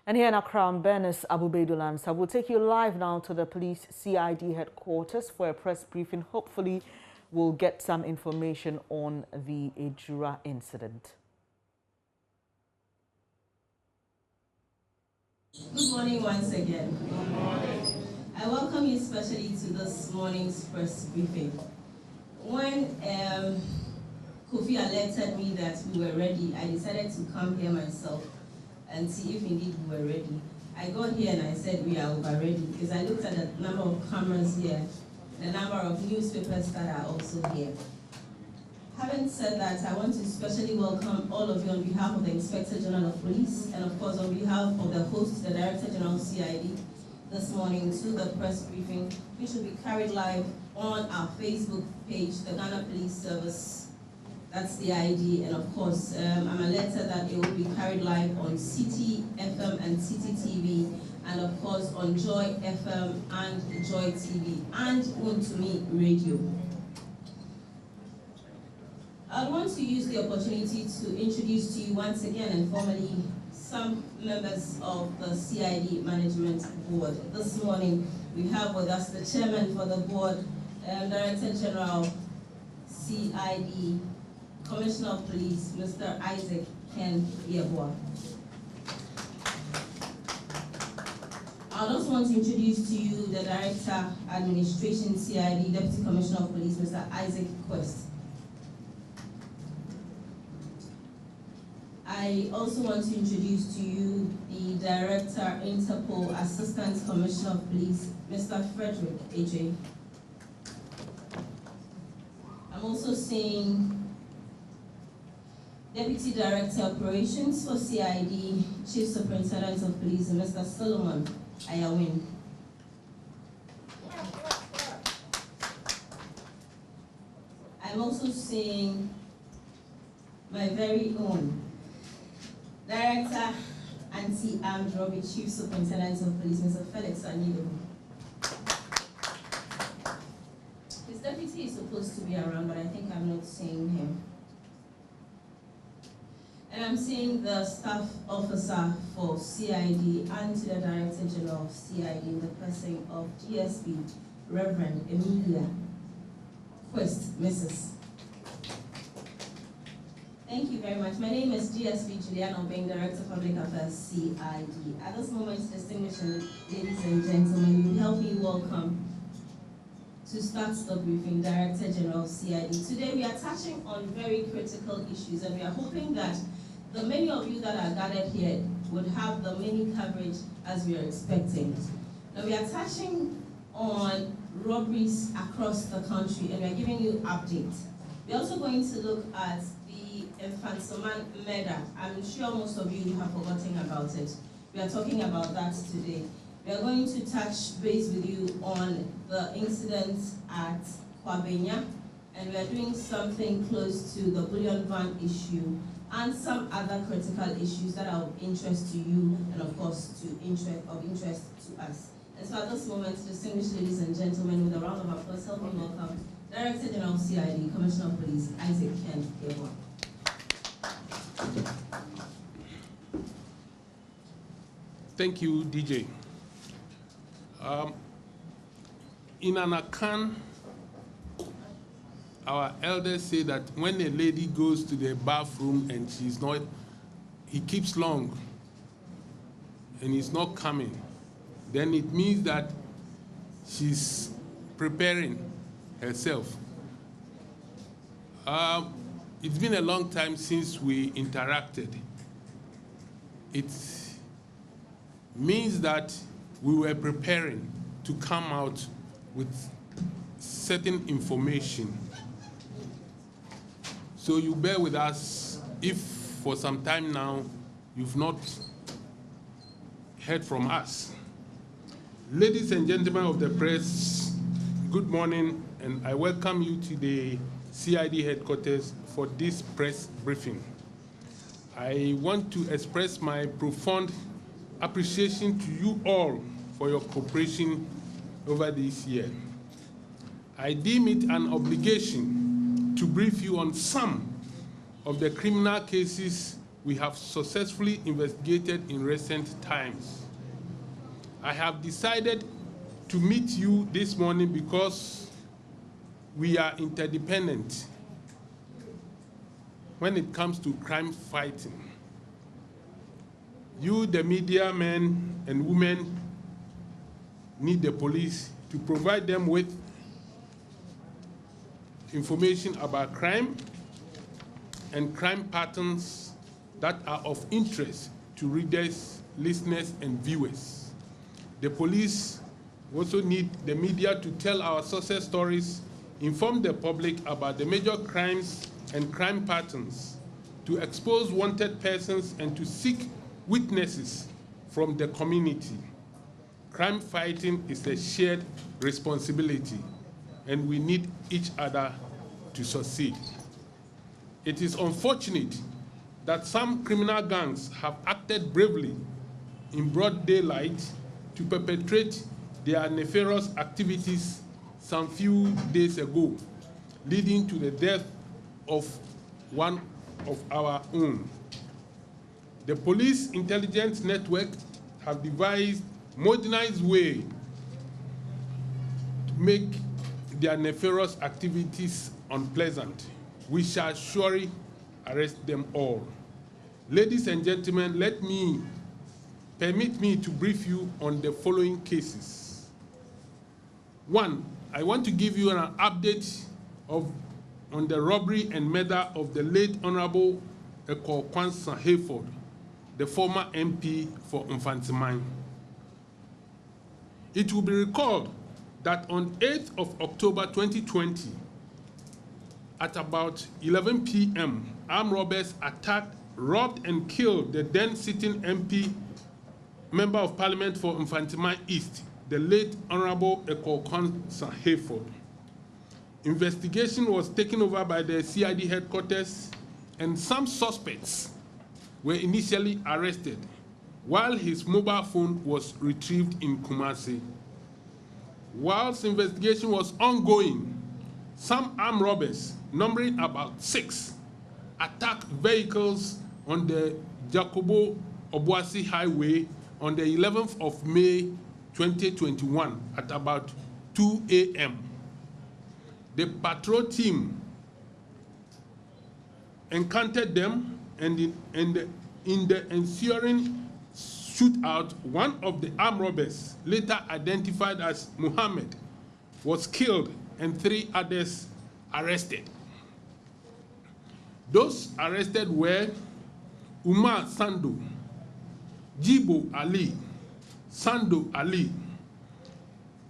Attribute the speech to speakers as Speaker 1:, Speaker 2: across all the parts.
Speaker 1: And here in Accra, Bernice Abubeidulansa will take you live now to the police CID headquarters for a press briefing. Hopefully, we'll get some information on the Ejura incident.
Speaker 2: Good morning once again. Good morning. I welcome you especially to this morning's press briefing. When Kofi alerted me that we were ready, I decided to come here myself and see if indeed we were ready. I got here and I said we are over ready because I looked at the number of cameras here, the number of newspapers that are also here. Having said that, I want to especially welcome all of you on behalf of the Inspector General of Police and of course on behalf of the host, the Director General of CID, this morning to the press briefing, which will be carried live on our Facebook page, the Ghana Police Service. That's the ID, and of course, I'm alerted that it will be carried live on City FM and City TV, and of course on Joy FM and Joy TV, and On2Me Radio. I want to use the opportunity to introduce to you once again and formally some members of the CID Management Board. This morning, we have with us the Chairman for the Board, Director General, CID, Commissioner of Police, Mr. Isaac Ken Yeboah. I also want to introduce to you the Director, Administration, CID, Deputy Commissioner of Police, Mr. Isaac Quest. I also want to introduce to you the Director, Interpol, Assistant Commissioner of Police, Mr. Frederick AJ. I'm also seeing Deputy Director Operations for CID, Chief Superintendent of Police, Mr. Solomon Ayawin. I'm also seeing my very own Director Anti-Armed Robbery, Chief Superintendent of Police, Mr. Felix Anido. His deputy is supposed to be around, but I think I'm not seeing him. And I'm seeing the staff officer for CID and to the Director General of CID in the person of GSP, Reverend Emilia Quest, Mrs. Thank you very much. My name is GSP Juliana, being Director of Public Affairs, CID. At this moment, distinguished ladies and gentlemen, we help you welcome to start the briefing, Director General of CID. Today, we are touching on very critical issues, and we are hoping that the many of you that are gathered here would have the many coverage as we are expecting. Now, we are touching on robberies across the country, and we are giving you updates. We're also going to look at the Infansoman murder. I'm sure most of you have forgotten about it. We are talking about that today. We are going to touch base with you on the incident at Kwabenya, and we are doing something close to the bullion van issue and some other critical issues that are of interest to you and of course of interest to us. And so at this moment, distinguished ladies and gentlemen, with a round of applause, help me welcome Director General of CID, Commissioner of Police, Isaac Ken Yeboah.
Speaker 3: Thank you, DJ. In an account, our elders say that when a lady goes to the bathroom and he keeps long and he's not coming, then it means that she's preparing herself. It's been a long time since we interacted. It means that we were preparing to come out with certain information. So you bear with us if for some time now you've not heard from us. Ladies and gentlemen of the press, good morning, and I welcome you to the CID headquarters for this press briefing. I want to express my profound appreciation to you all for your cooperation over this year. I deem it an obligation to brief you on some of the criminal cases we have successfully investigated in recent times. I have decided to meet you this morning because we are interdependent when it comes to crime fighting. You, the media men and women, need the police to provide them with information about crime and crime patterns that are of interest to readers, listeners, and viewers. The police also need the media to tell our success stories, inform the public about the major crimes and crime patterns, to expose wanted persons, and to seek witnesses from the community. Crime fighting is a shared responsibility, and we need each other to succeed. It is unfortunate that some criminal gangs have acted bravely in broad daylight to perpetrate their nefarious activities some few days ago, leading to the death of one of our own. The police intelligence network have devised modernized way to make their nefarious activities unpleasant. We shall surely arrest them all. Ladies and gentlemen, permit me to brief you on the following cases. One, I want to give you an update on the robbery and murder of the late Honorable Eko Kwansa Hayford, the former MP for Mfantsiman. It will be recalled that on 8th of October 2020, at about 11 p.m., armed robbers attacked, robbed, and killed the then sitting MP, Member of Parliament for Mfantsiman East, the late Honorable Eko Kwansa Hayford. Investigation was taken over by the CID headquarters, and some suspects were initially arrested, while his mobile phone was retrieved in Kumasi. Whilst investigation was ongoing, some armed robbers, numbering about 6, attacked vehicles on the Jacobo Obuasi Highway on the 11th of May 2021 at about 2 a.m. The patrol team encountered them, and in the ensuing shootout, one of the armed robbers, later identified as Muhammad, was killed and 3 others arrested. Those arrested were Umar Sando, Jibo Ali, Sando Ali.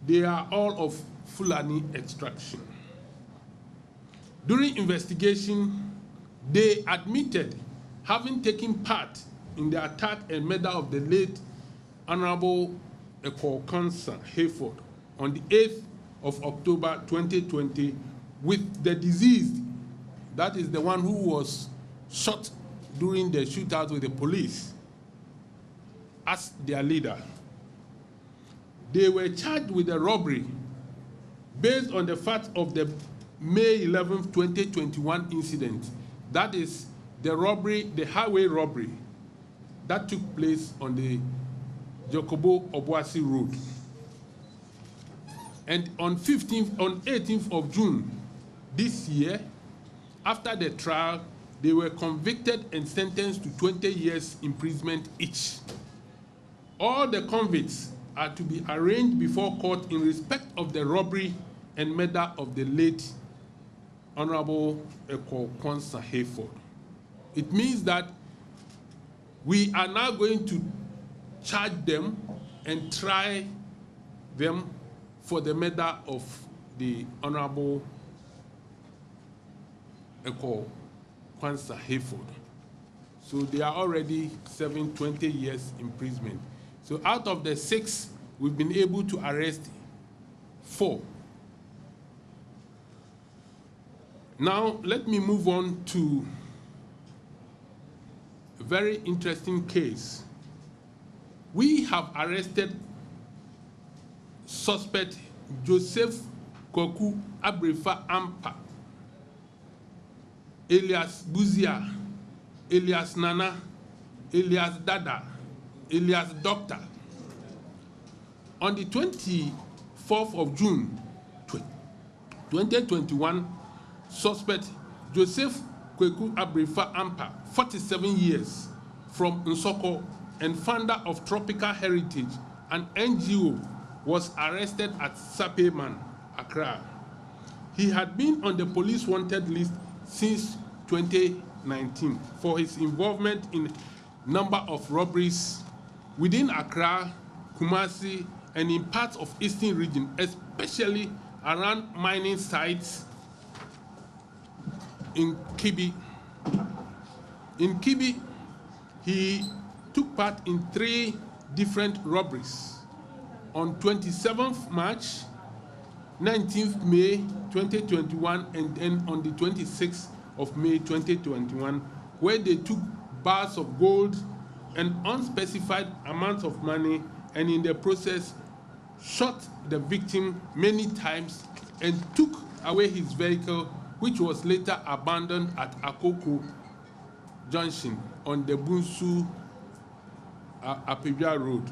Speaker 3: They are all of Fulani extraction. During investigation, they admitted having taken part in the attack and murder of the late Honorable Eko Kwansa Hayford on the 8th of October 2020 with the deceased, that is the one who was shot during the shootout with the police, as their leader. They were charged with the robbery based on the fact of the May 11, 2021 incident. That is the robbery, the highway robbery that took place on the Jacobo Obuasi Road. And on 18th of June this year, after the trial, they were convicted and sentenced to 20 years imprisonment each. All the convicts are to be arraigned before court in respect of the robbery and murder of the late Honorable Eko Kwansa Hayford. It means that we are now going to charge them and try them for the murder of the Honorable Eko Kwansa Hayford. So they are already serving 20 years imprisonment. So out of the 6, we've been able to arrest 4. Now, let me move on to a very interesting case. We have arrested suspect Joseph Koku Abrefa Ampa, alias Buzia, Elias Nana, Elias Dada, Elias Doctor. On the 24th of June 2021, suspect Joseph Kweku Abrifa Ampa, 47 years, from Nsoko and founder of Tropical Heritage, an NGO, was arrested at Sapeman, Accra. He had been on the police wanted list since 2019 for his involvement in a number of robberies within Accra, Kumasi, and in parts of Eastern region, especially around mining sites in Kibi. In Kibi, he took part in 3 different robberies. On 27th March, 19th May 2021, and then on the 26th of May 2021, where they took bars of gold and unspecified amounts of money, and in the process shot the victim many times and took away his vehicle, which was later abandoned at Akoko Junction on the Bunsu Apivia Road.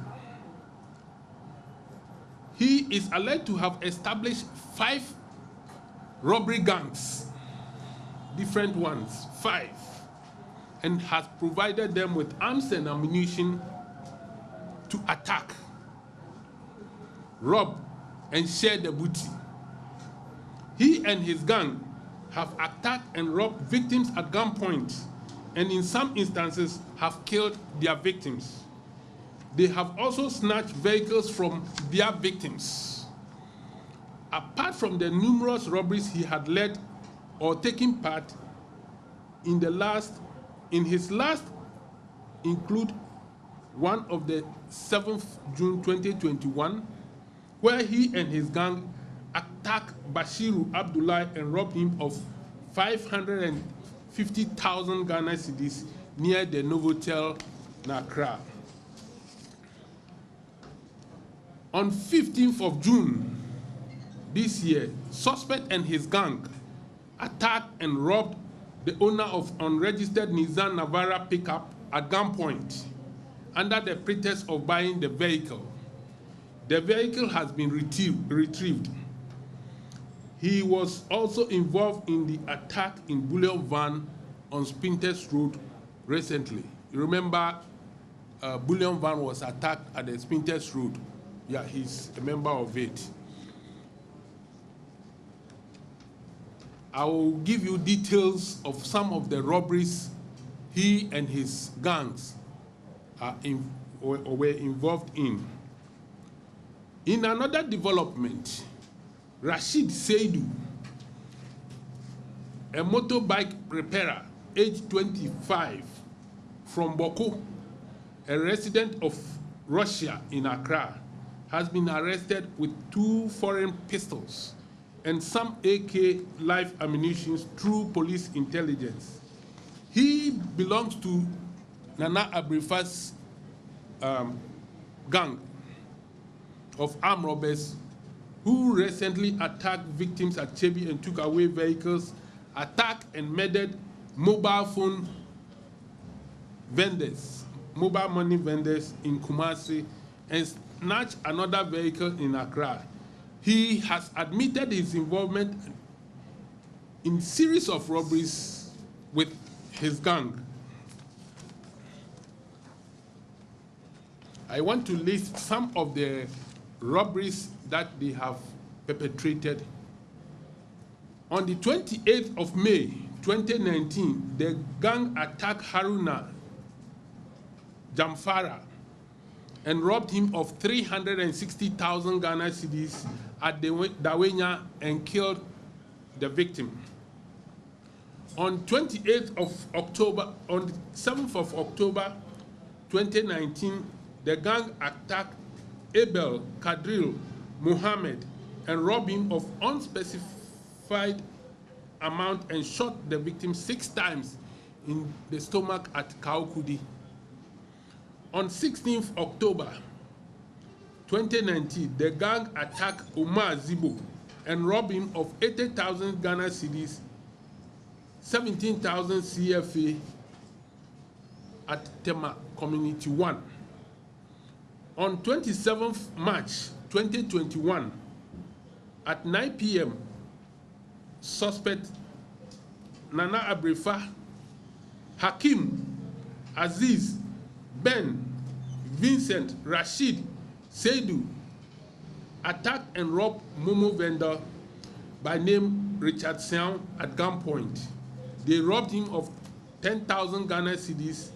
Speaker 3: He is alleged to have established 5 robbery gangs, different ones, 5, and has provided them with arms and ammunition to attack, rob, and share the booty. He and his gang have attacked and robbed victims at gunpoint, and in some instances have killed their victims. They have also snatched vehicles from their victims. Apart from the numerous robberies he had led or taken part in, his last include one of the 7th June 2021, where he and his gang attacked Bashiru Abdullah and robbed him of 550,000 Ghana cedis near the Novotel Accra. On 15th of June this year, suspect and his gang attacked and robbed the owner of unregistered Nissan Navara pickup at gunpoint under the pretext of buying the vehicle. The vehicle has been retrieved. He was also involved in the attack in Bullion Van on Spintex Road recently. You remember Bullion Van was attacked at the Spintex Road. Yeah, he's a member of it. I will give you details of some of the robberies he and his gangs were involved in. In another development, Rashid Seidu, a motorbike repairer, age 25, from Boko, a resident of Russia in Accra, has been arrested with 2 foreign pistols and some AK live ammunition through police intelligence. He belongs to Nana Abrifa's gang of armed robbers who recently attacked victims at Chebi and took away vehicles, attacked and murdered mobile phone vendors, mobile money vendors in Kumasi, and snatched another vehicle in Accra. He has admitted his involvement in a series of robberies with his gang. I want to list some of the robberies that they have perpetrated. On the 28th of May 2019, the gang attacked Haruna Jamfara and robbed him of 360,000 Ghana cedis at Dawenya and killed the victim. On 28th of October, on the 7th of October 2019, the gang attacked Abel Kadril Muhammad and robbed him of unspecified amount and shot the victim 6 times in the stomach at Kaukudi. On 16th October 2019, the gang attacked Omar Zibo and robbed him of 80,000 Ghana cedis, 17,000 CFA, at Tema Community 1. On 27th March 2021, at 9 p.m., suspect Nana Abrefa, Hakim, Aziz, Ben, Vincent, Rashid, Seidu attacked and robbed Momo vendor by name Richard Sean at gunpoint. They robbed him of 10,000 Ghana cedis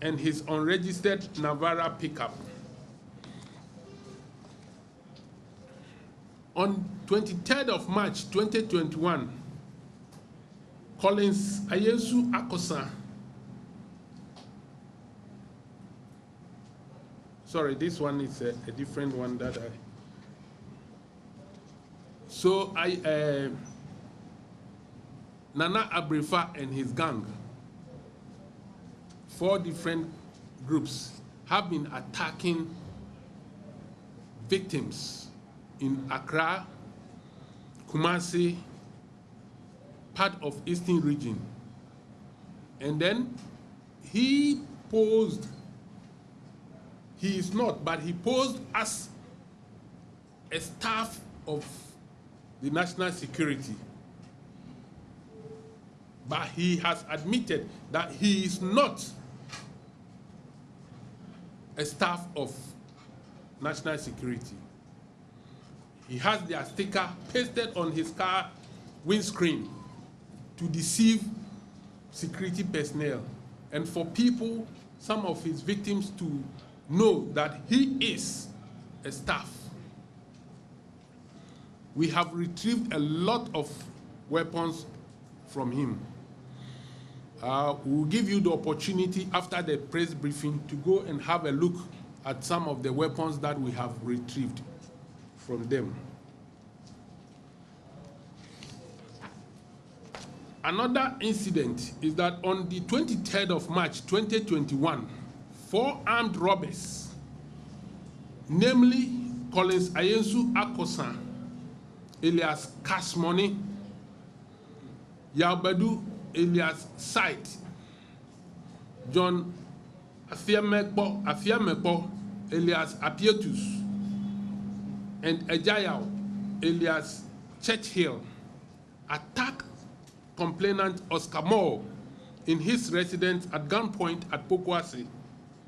Speaker 3: and his unregistered Navara pickup. On 23rd of March 2021, Collins Ayesu Akosa, sorry, this one is a different one that I, so Nana Abrefa and his gang, 4 different groups, have been attacking victims in Accra, Kumasi, part of Eastern region. And then he posed, he is not, but he posed as a staff of the national security. But he has admitted that he is not a staff of national security. He has their sticker pasted on his car windscreen to deceive security personnel and for people, some of his victims, to know that he is a staff. We have retrieved a lot of weapons from him. We'll give you the opportunity after the press briefing to go and have a look at some of the weapons that we have retrieved from them. Another incident is that on the 23rd of March 2021, 4 armed robbers, namely Collins Ayensu Akosa, alias Cash Money, Yabadu alias Sight, John Afiamekpo alias Apietus, and Ejayao alias Churchill attacked complainant Oscar Moore in his residence at gunpoint at Pokwase,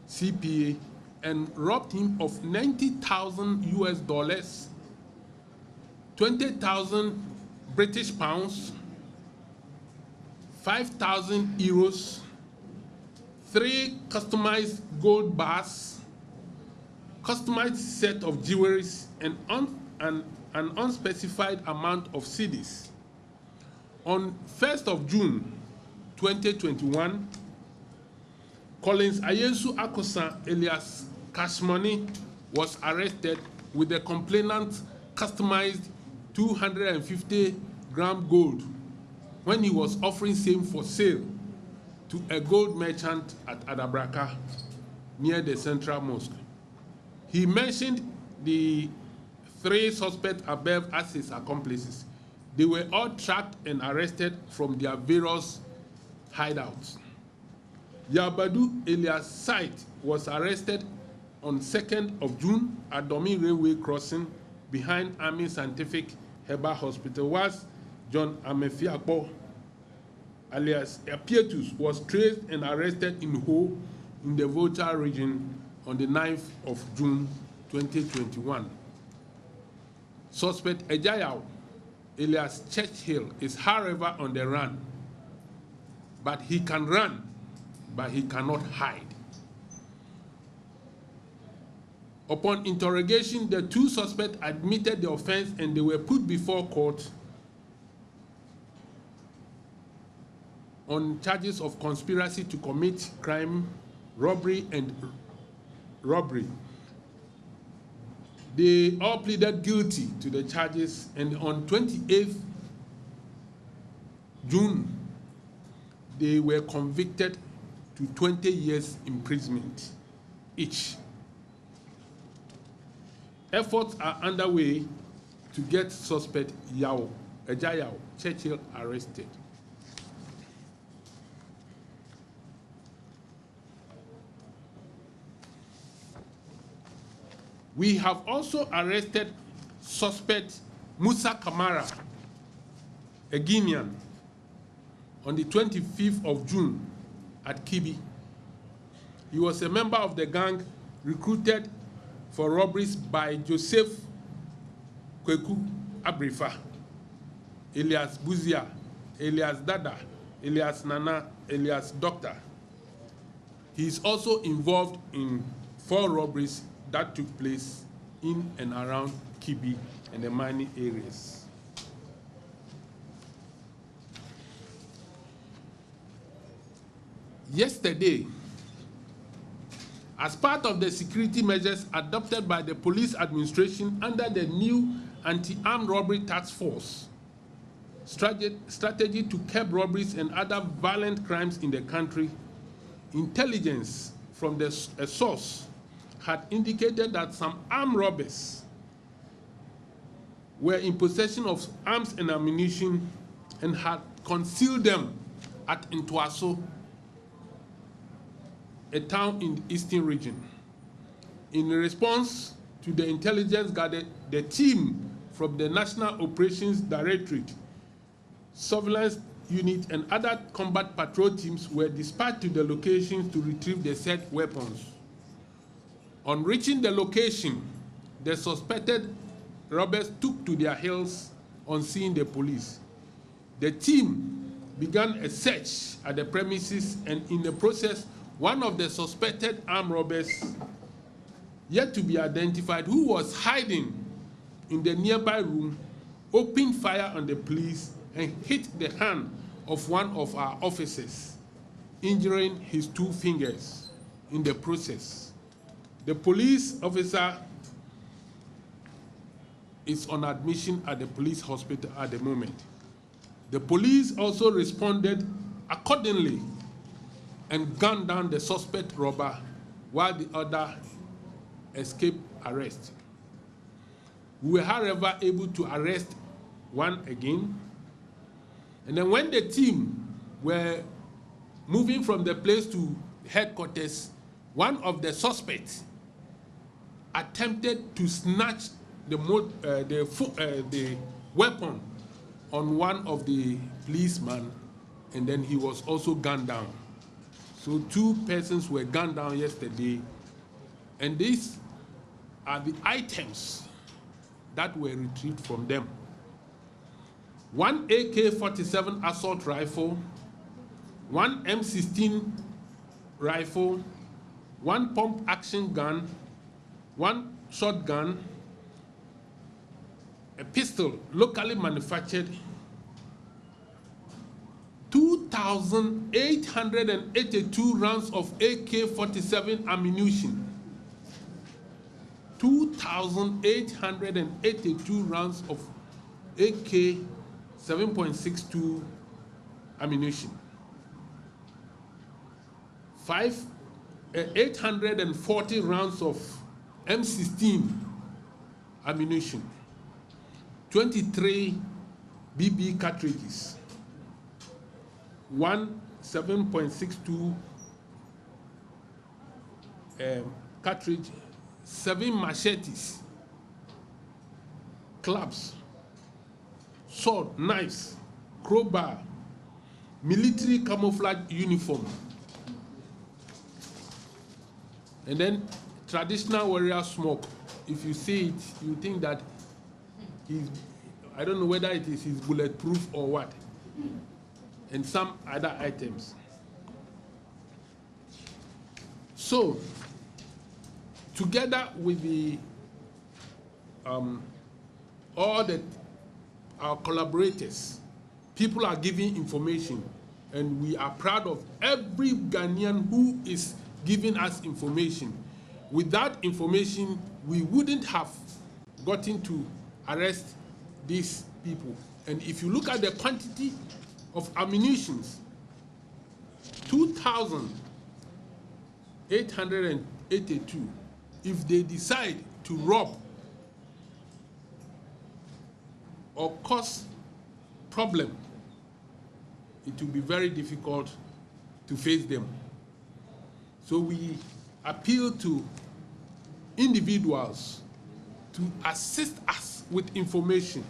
Speaker 3: CPA, and robbed him of $90,000, 20,000 British pounds, 5,000 euros, 3 customized gold bars, customized set of jewelries, and an unspecified amount of cedis. On 1st of June 2021, Collins Ayensu Akosa alias Cash Money was arrested with the complainant's customized 250-gram gold when he was offering same for sale to a gold merchant at Adabraka near the Central Mosque. He mentioned the 3 suspects above as his accomplices. They were all tracked and arrested from their various hideouts. Yabadu alias Sight was arrested on 2nd of June at Domin Railway Crossing behind Army Scientific Herbal Hospital, whilst John Amefiakpo alias Apietus was traced and arrested in Ho in the Volta region on the 9th of June 2021. Suspect Ejayao alias Churchill is however on the run, but he can run, but he cannot hide. Upon interrogation, the 2 suspects admitted the offense and they were put before court on charges of conspiracy to commit crime, robbery, and robbery. They all pleaded guilty to the charges, and on 28th June, they were convicted to 20 years imprisonment each. Efforts are underway to get suspect Ejayao Churchill arrested. We have also arrested suspect Musa Kamara, a Guinean, on the 25th of June at Kibi. He was a member of the gang recruited for robberies by Joseph Kweku Abrifa, Elias Buzia, Elias Dada, Elias Nana, Elias Doctor. He is also involved in 4 robberies that took place in and around Kibi and the mining areas. Yesterday, as part of the security measures adopted by the police administration under the new anti-armed robbery task force strategy to curb robberies and other violent crimes in the country, intelligence from a source had indicated that some armed robbers were in possession of arms and ammunition and had concealed them at Ntoaso, a town in the eastern region. In response to the intelligence gathered, the team from the National Operations Directorate, Surveillance Unit, and other combat patrol teams were dispatched to the locations to retrieve the said weapons. On reaching the location, the suspected robbers took to their heels on seeing the police. The team began a search at the premises, and in the process, one of the suspected armed robbers, yet to be identified, who was hiding in the nearby room, opened fire on the police and hit the hand of one of our officers, injuring his 2 fingers in the process. The police officer is on admission at the police hospital at the moment. The police also responded accordingly and gunned down the suspect robber while the other escaped arrest. We were, however, able to arrest one again. And then when the team were moving from the place to headquarters, one of the suspects attempted to snatch the weapon on one of the policemen, and then he was also gunned down. So 2 persons were gunned down yesterday, and these are the items that were retrieved from them. 1 AK-47 assault rifle, 1 M16 rifle, 1 pump action gun, 1 shotgun, a pistol locally manufactured, 2,882 rounds of AK-47 ammunition, 2,882 rounds of AK 7.62 ammunition, 840 rounds of M16 ammunition, 23 BB cartridges, 1 7.62 cartridge, 7 machetes, clubs, sword, knives, crowbar, military camouflage uniform, and then traditional warrior smoke. If you see it, you think that I don't know whether it is his bulletproof or what, and some other items. So, together with the all our collaborators, people are giving information, and we are proud of every Ghanaian who is giving us information. With that information, we wouldn't have gotten to arrest these people. And if you look at the quantity of ammunition, 2,882, if they decide to rob or cause problem, it will be very difficult to face them. So we appeal to individuals to assist us with information.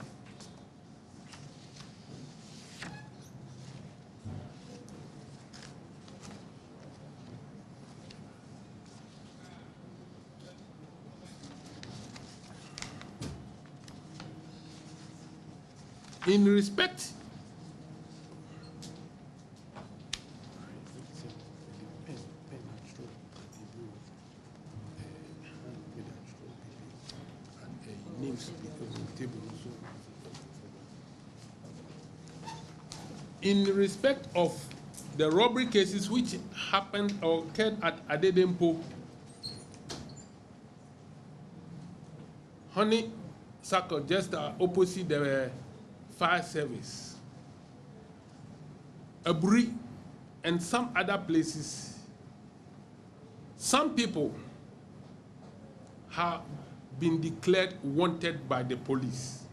Speaker 3: In respect of the robbery cases which happened or occurred at Adedempo, Honeysuckle, just opposite the fire service, Aburi, and some other places, some people have been declared wanted by the police.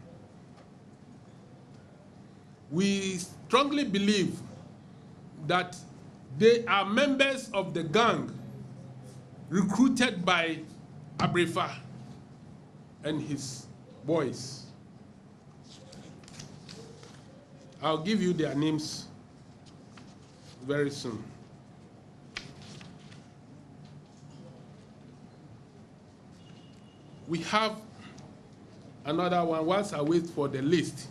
Speaker 3: We strongly believe that they are members of the gang recruited by Abrefa and his boys. I'll give you their names very soon. We have another one whilst I wait for the list.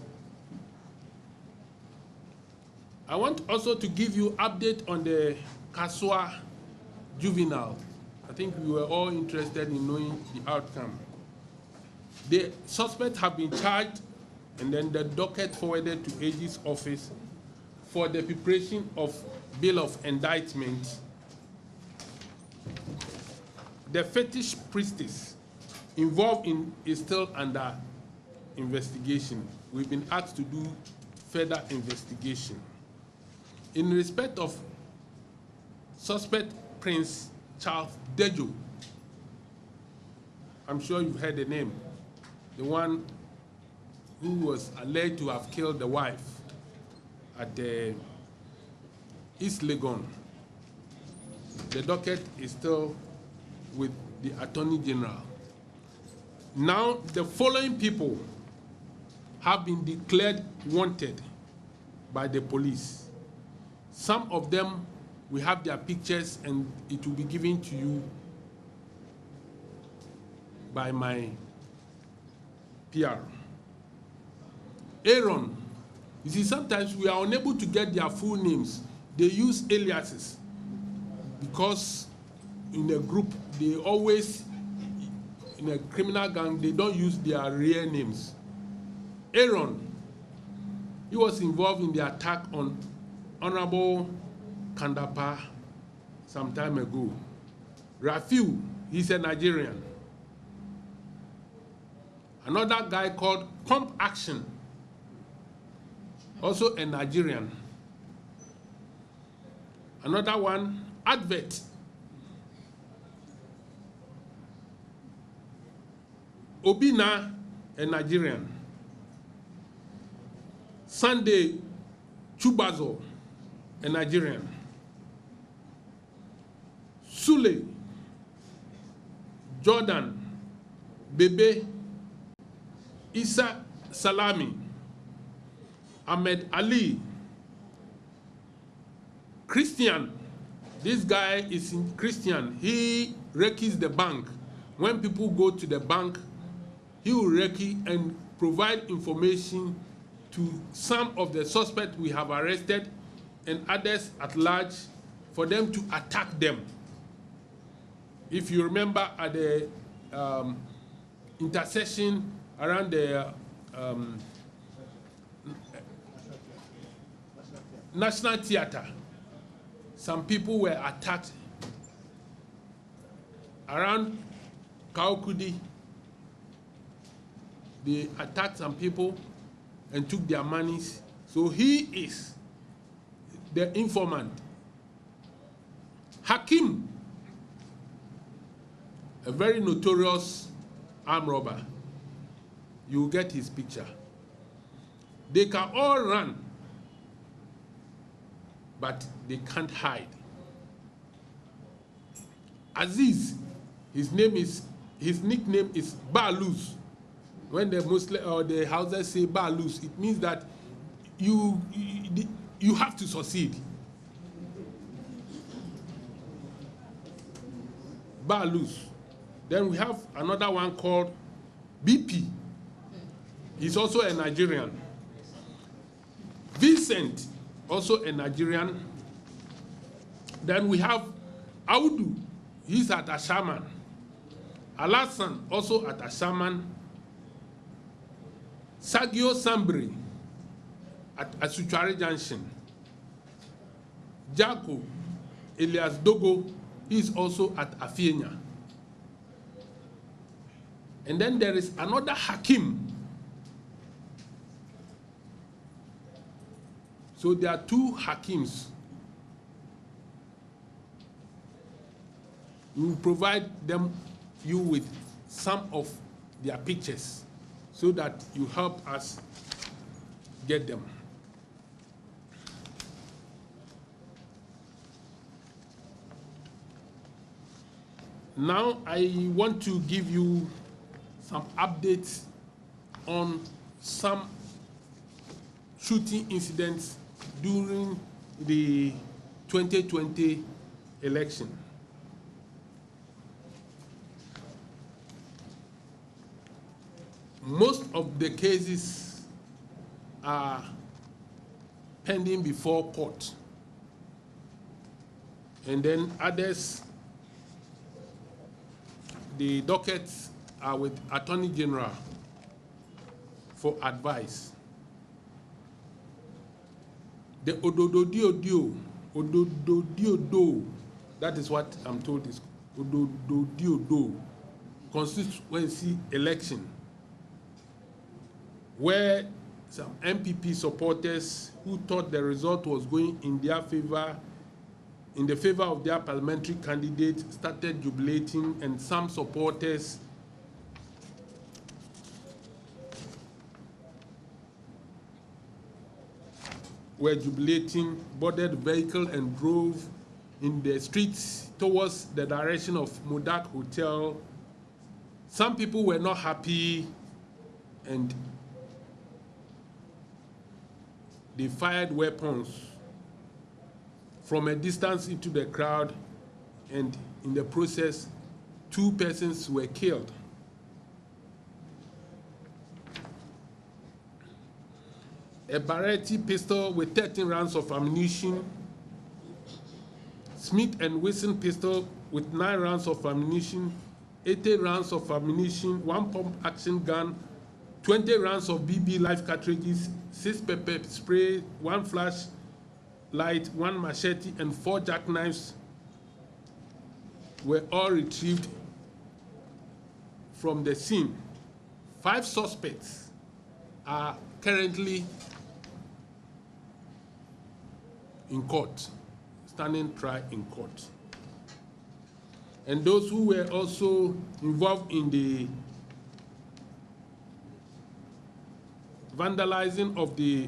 Speaker 3: I want also to give you update on the Kaswa juvenile. I think we were all interested in knowing the outcome. The suspects have been charged, and then the docket forwarded to AG's office for the preparation of bill of indictment. The fetish priestess involved is still under investigation. We've been asked to do further investigation. In respect of suspect Prince Charles Dejo, I'm sure you've heard the name, the one who was alleged to have killed the wife at the East Legon. The docket is still with the Attorney General. Now, the following people have been declared wanted by the police. Some of them, we have their pictures, and it will be given to you by my PR. Aaron, you see, sometimes we are unable to get their full names. They use aliases because in a group, they always, in a criminal gang, they don't use their real names. Aaron, he was involved in the attack on Honorable Kandapa some time ago. Rafiu, he's a Nigerian. Another guy called Pump Action, also a Nigerian. Another one, Advert. Obina, a Nigerian. Sunday Chubazo, a Nigerian. Sule, Jordan, Bebe, Isa Salami, Ahmed Ali, Christian. This guy is Christian. He reccees the bank. When people go to the bank, he will recce and provide information to some of the suspects we have arrested and others at large for them to attack them. If you remember at the intersection around the National Theatre, some people were attacked around Kaokudi. They attacked some people and took their monies. So he is the informant. Hakim, a very notorious armed robber. You will get his picture. They can all run, but they can't hide. Aziz, his nickname is Baluz. When the Muslim or the Hausas say Balus, it means that you have to succeed. Balus. Then we have another one called BP. He's also a Nigerian. Vincent, also a Nigerian. Then we have Audu, he's at Ashaman. Alassan, also at Ashaman. Sagio Sambri at Asuchari Junction. Jaco Elias Dogo, he is also at Afienya. And then there is another Hakim. So there are two Hakims. We will provide you with some of their pictures so that you help us get them. Now I want to give you some updates on some shooting incidents during the 2020 election. Most of the cases are pending before court, and then others, the dockets are with Attorney General for advice. The Odododiodio, that is what I'm told is Odododiodo constituency election, where some MPP supporters who thought the result was going in their favor, in the favor of their parliamentary candidate, started jubilating, and some supporters were jubilating, boarded vehicle and drove in the streets towards the direction of Modak Hotel. Some people were not happy and they fired weapons from a distance into the crowd, and in the process, 2 persons were killed. A Barretti pistol with 13 rounds of ammunition, Smith & Wesson pistol with 9 rounds of ammunition, 80 rounds of ammunition, 1 pump action gun, 20 rounds of BB live cartridges, 6 pepper spray, 1 flashlight, 1 machete, and 4 jackknives were all retrieved from the scene. 5 suspects are currently in court, standing trial in court. And those who were also involved in the vandalizing of the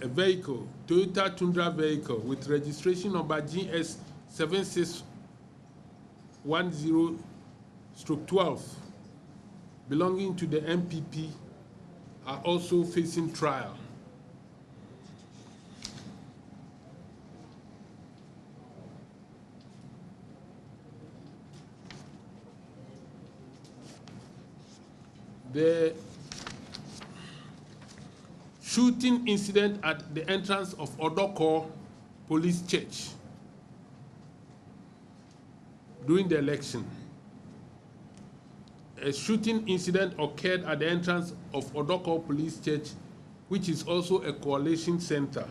Speaker 3: vehicle, Toyota Tundra vehicle with registration number GS 7610/12 belonging to the MPP are also facing trial. The shooting incident at the entrance of Odoko Police Church during the election. A shooting incident occurred at the entrance of Odoko Police Church, which is also a coalition center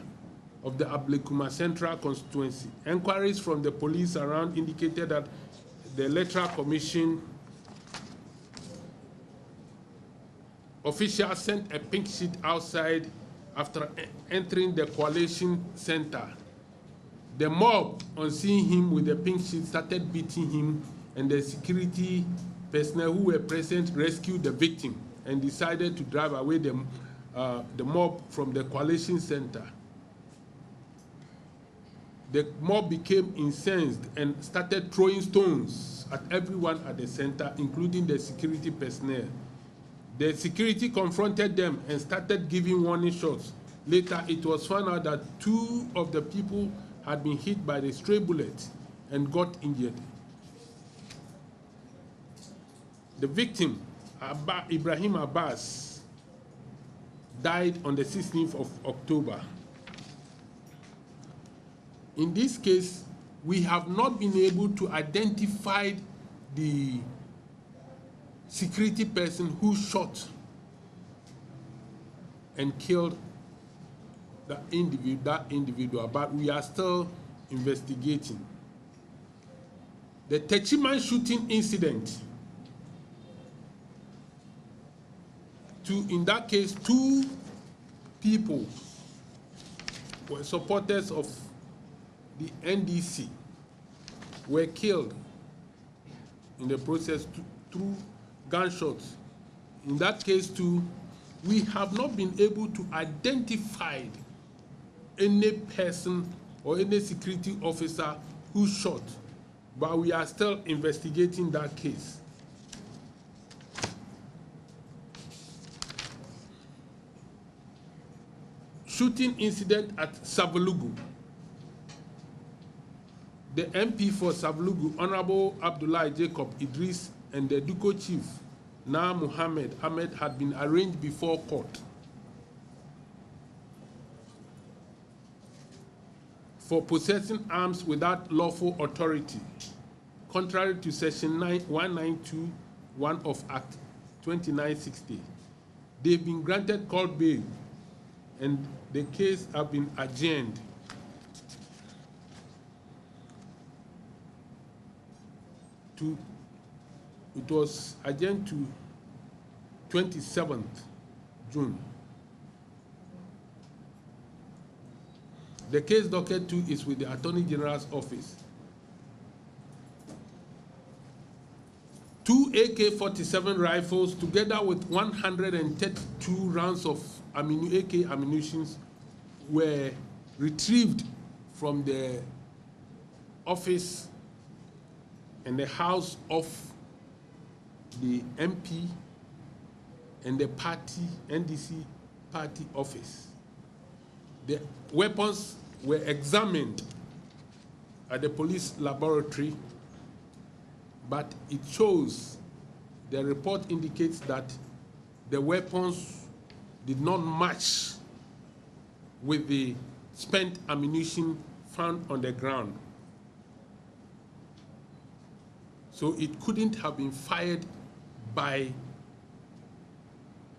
Speaker 3: of the Ablekuma Central constituency. Enquiries from the police around indicated that the Electoral Commission officials sent a pink sheet outside after entering the coalition center. The mob, on seeing him with the pink sheet, started beating him, and the security personnel who were present rescued the victim and decided to drive away the mob from the coalition center. The mob became incensed and started throwing stones at everyone at the center, including the security personnel. The security confronted them and started giving warning shots. Later, it was found out that 2 of the people had been hit by the stray bullet and got injured. The victim, Ibrahim Abbas, died on the 16th of October. In this case, we have not been able to identify the security person who shot and killed that individual, but we are still investigating. The Techiman shooting incident, in that case, 2 people were supporters of the NDC, were killed in the process through gunshots. In that case too, we have not been able to identify any person or any security officer who shot, but we are still investigating that case. Shooting incident at Savulugu. The MP for Savulugu, Honorable Abdullah Jacob Idris, and the Duko chief, Na Muhammad Ahmed, had been arraigned before court for possessing arms without lawful authority, contrary to Section 1921 of Act 2960. They've been granted court bail, and the case have been adjourned. It was adjourned to 27th June. The case docket 2 is with the Attorney General's office. 2 AK-47 rifles together with 132 rounds of AK ammunition were retrieved from the office and the house of the MP and the party, NDC party office. The weapons were examined at the police laboratory, but it shows, the report indicates that the weapons did not match with the spent ammunition found on the ground. So it couldn't have been fired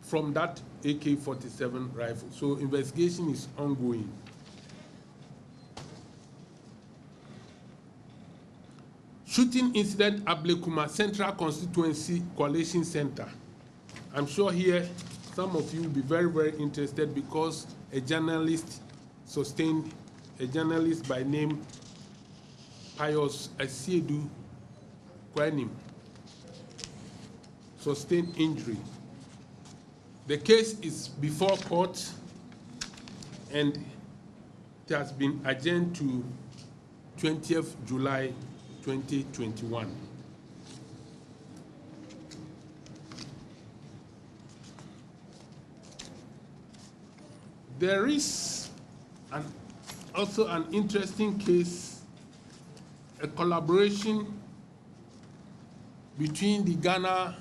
Speaker 3: from that AK-47 rifle. So investigation is ongoing. Shooting incident at Blekuma Central Constituency Coalition Center. I'm sure here some of you will be very, very interested because a journalist by name Pius Asiedu Kwanim sustained injury. The case is before court and it has been adjourned to 20th July 2021. There is also an interesting case, a collaboration between the Ghana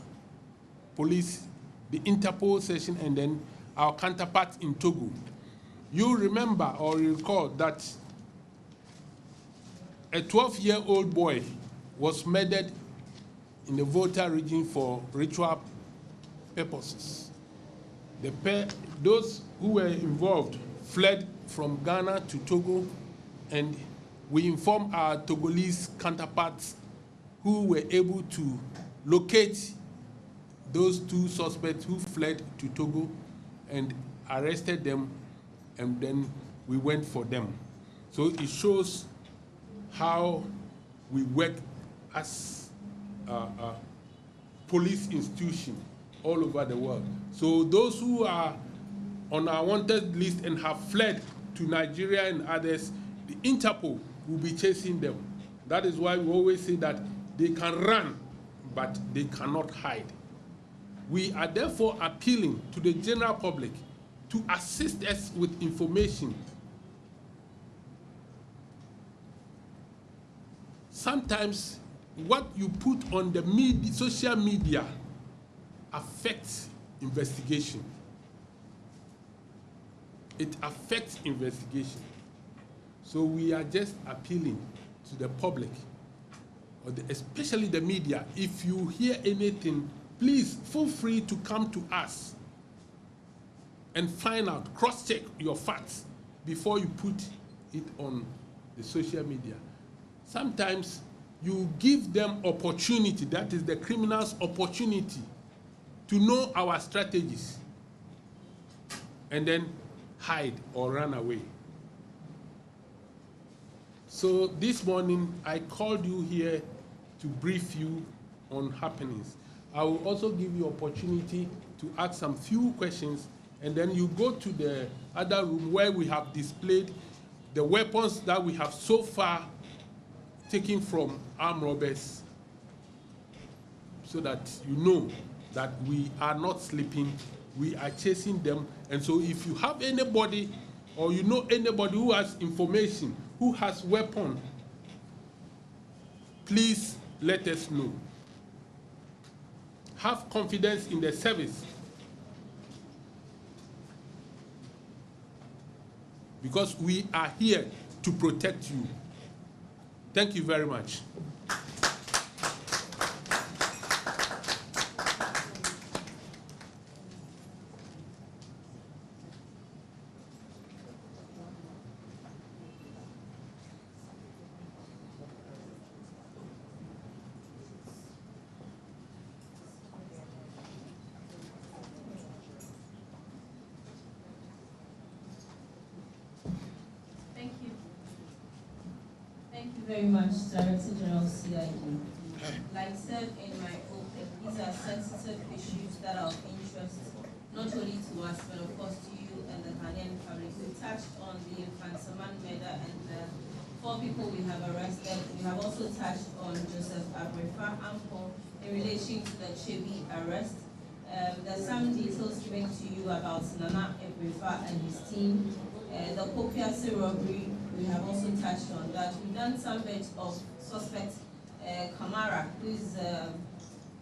Speaker 3: police, the Interpol session, and then our counterparts in Togo. You remember or recall that a 12-year-old boy was murdered in the Volta region for ritual purposes. Those who were involved fled from Ghana to Togo, and we informed our Togolese counterparts who were able to locate those 2 suspects who fled to Togo and arrested them, and then we went for them. So it shows how we work as a police institution all over the world. So those who are on our wanted list and have fled to Nigeria and others, the Interpol will be chasing them. That is why we always say that they can run, but they cannot hide. We are therefore appealing to the general public to assist us with information. Sometimes what you put on the media, social media affects investigation. It affects investigation. So we are just appealing to the public, or especially the media. If you hear anything, please feel free to come to us and find out, cross-check your facts before you put it on the social media. Sometimes you give them opportunity, that is the criminals' opportunity, to know our strategies and then hide or run away. So this morning I called you here to brief you on happenings. I will also give you opportunity to ask some few questions, and then you go to the other room where we have displayed the weapons that we have so far taken from armed robbers, so that you know that we are not sleeping, we are chasing them. And so if you have anybody, or you know anybody who has information, who has weapon, please let us know. Have confidence in the service, because we are here to protect you. Thank you very much.
Speaker 2: Very much, Director General CID. Like I said in my opening, these are sensitive issues that are of interest not only to us, but of course to you and the Ghanaian public. We touched on the infant Saman murder and the 4 people we have arrested. We have also touched on Joseph Abrefa Ampo in relation to the Chebi arrest. There's some details given to you about Nana Abrefa and his team. The Kopiase robbery, we have also touched on that. We've done some bit of suspect Kamara, who is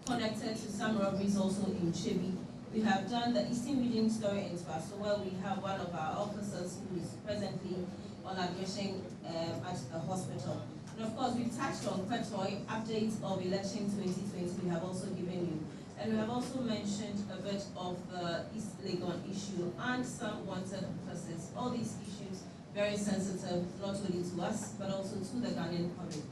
Speaker 2: connected to some robberies also in Chebi. We have done the Eastern Region story in Swaso, where we have one of our officers who is presently on admission at a hospital. And of course, we've touched on Kwetoy, updates of election 2020 we have also given you. And we have also mentioned a bit of the East Legon issue and some wanted persons. All these issues very sensitive, not only to us, but also to the Ghanaian public.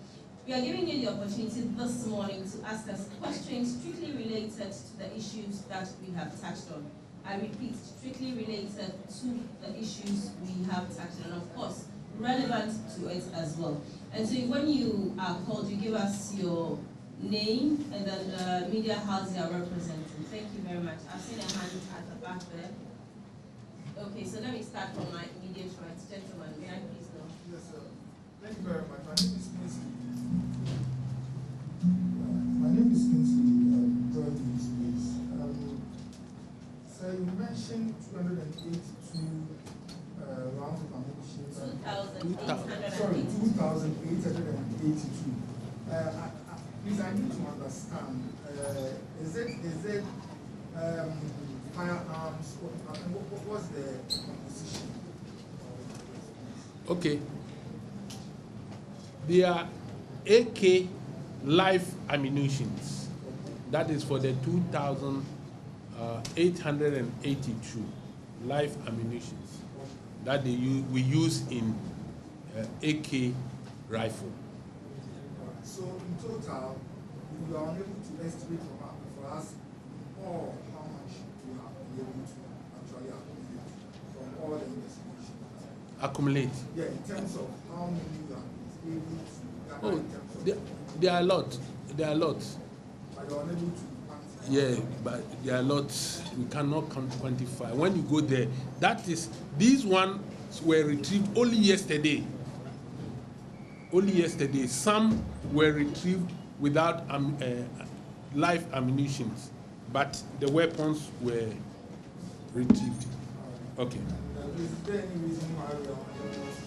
Speaker 2: We are giving you the opportunity this morning to ask us questions strictly related to the issues that we have touched on. I repeat, strictly related to the issues we have touched on, and of course, relevant to it as well. And so when you are called, you give us your name and then the media house you are representing. Thank you very much. I've seen a hand at the back there. Okay, so let me start from my immediate right. Gentlemen, may I please know?
Speaker 4: Yes, sir. Thank you very much. My name is Kinsley. JoyNews, please. So you mentioned 282 rounds of ammunition. 2,882. Please, I need to understand. Is it firearms? What was the composition?
Speaker 3: Okay. They are AK live ammunitions. That is for the 2,882 live ammunitions that we use in AK rifle.
Speaker 4: So in total, you are unable to estimate for us all how much you have been able to actually accumulate from all the investigations.
Speaker 3: Accumulate?
Speaker 4: Yeah, in terms of how many you have been able to gather in terms of...
Speaker 3: There are a lot. There are a lot.
Speaker 4: But you are unable to quantify.
Speaker 3: Yeah, but there are a lot. We cannot quantify. When you go there, that is, these ones were retrieved only yesterday. Only yesterday. Some were retrieved without live ammunitions. but the weapons were retrieved. Okay.
Speaker 4: Is there any reason why we are unable to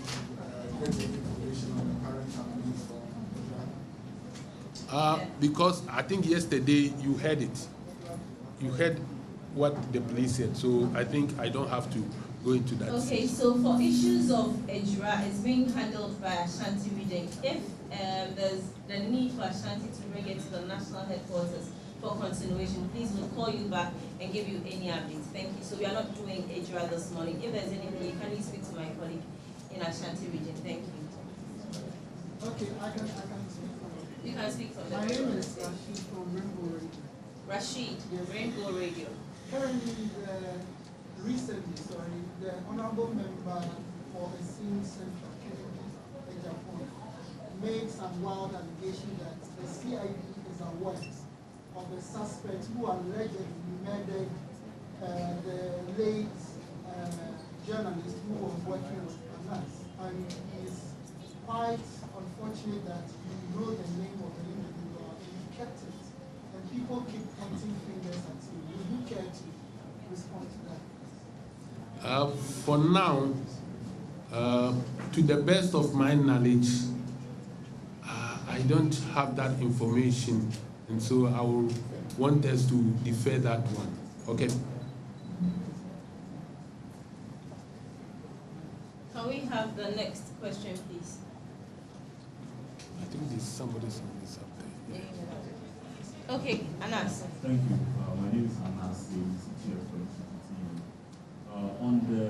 Speaker 4: get any information on the current happenings for Israel?
Speaker 3: Because I think yesterday you heard it. You heard what the police said, so I think I don't have to go into that.
Speaker 2: Okay, so for issues of Ejura, it's being handled by Ashanti region. If there's the need for Ashanti to bring it to the national headquarters for continuation, please we'll call you back and give you any updates. Thank you. So we are not doing Ejura this morning. If there's anything, you can speak to my colleague in Ashanti region. Thank you.
Speaker 5: Okay, I can speak from it.
Speaker 2: You can speak from
Speaker 5: My name is Rashid from Rainbow Radio.
Speaker 2: Rashid,
Speaker 5: Yes.
Speaker 2: Rainbow Radio.
Speaker 5: Currently, recently, the honorable member for the Central Japan made some wild allegation that the CID is aware of the suspects who allegedly murdered the late journalist who was working with Anas. And it is quite unfortunate that you know the name of the individual and you kept it. And people keep pointing fingers at you. Would you care to respond to that?
Speaker 3: For now, to the best of my knowledge, I don't have that information, and so I will want us to defer that one. Okay.
Speaker 2: Can we have the next question, please?
Speaker 3: I think there's somebody saying this up there.
Speaker 2: Okay, Anas.
Speaker 6: Thank you. My name is Anas, chair from CPTV. On the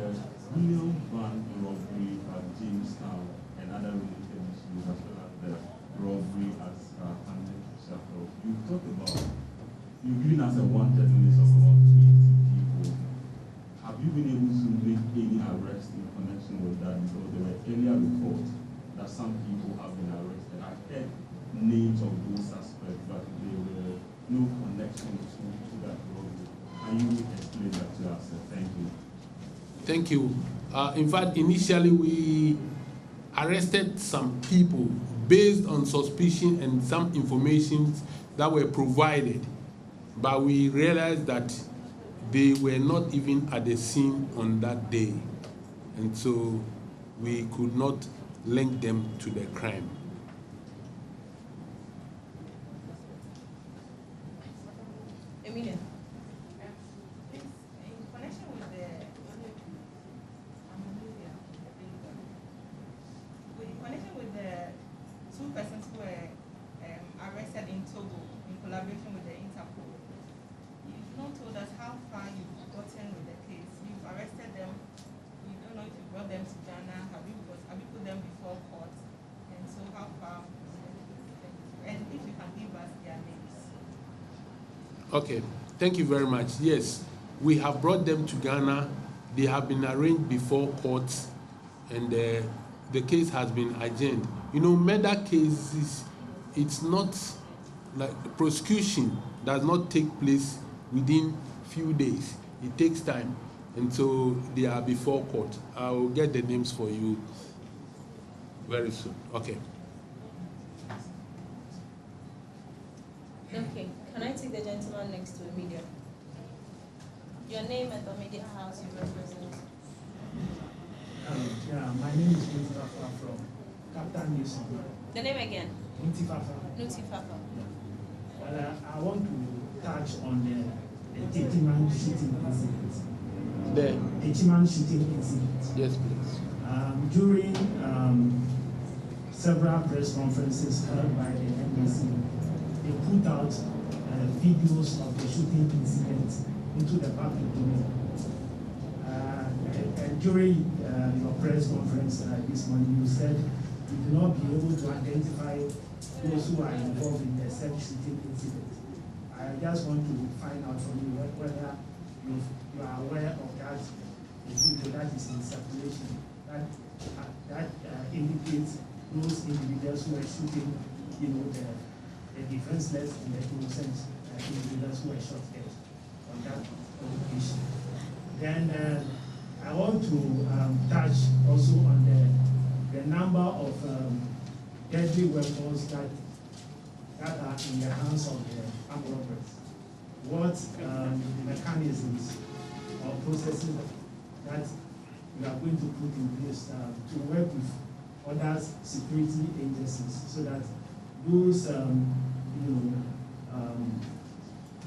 Speaker 6: William Van robbery at Jamestown and other related issues, as well as the robbery at Hamlet Chapel, you talked about, you've given us a wanted list of about 20 people. Have you been able to make any arrests in connection with that? Because there were earlier reports that some people have been arrested. I heard names of those suspects, but there were no connection to that robbery. Can you explain that to us? Thank you.
Speaker 3: Thank you. In fact, initially we arrested some people based on suspicion and some information that were provided, but we realized that they were not even at the scene on that day, and so we could not link them to the crime.
Speaker 2: Emilia.
Speaker 7: Two persons who were arrested in Togo in collaboration with the Interpol. You've not told us how far you've gotten with the case. You've arrested them. You don't know if you brought them to Ghana. Have you put them before court? And so how far? And if you can give us their names.
Speaker 3: Okay, thank you very much. Yes, we have brought them to Ghana. They have been arraigned before courts, and the case has been adjourned. You know, murder cases, it's not like prosecution does not take place within few days. It takes time, and so they are before court. I will get the names for you very soon. Okay.
Speaker 2: Okay, can I take the gentleman next to the media? Your name and the media house you represent.
Speaker 8: Yeah, my name is Nutifafa from Captain News.
Speaker 2: The name again?
Speaker 8: Nutifafa.
Speaker 2: Nutifafa.
Speaker 8: Well, I want to touch on the 30-man shooting incident.
Speaker 3: The
Speaker 8: 30-man shooting incident.
Speaker 3: yes, please.
Speaker 8: During several press conferences held by the NBC, they put out videos of the shooting incident into the public domain. And during your press conference this morning, you said you do not be able to identify those who are involved in the said shooting incident. I just want to find out from you whether you are aware of that video that is in circulation that indicates those individuals who are shooting, you know, the defenseless and the innocent individuals who were shot dead on that occasion. Then I want to touch also on the number of deadly weapons that are in the hands of the armed robbers. what mechanisms or processes that we are going to put in place to work with other security agencies so that those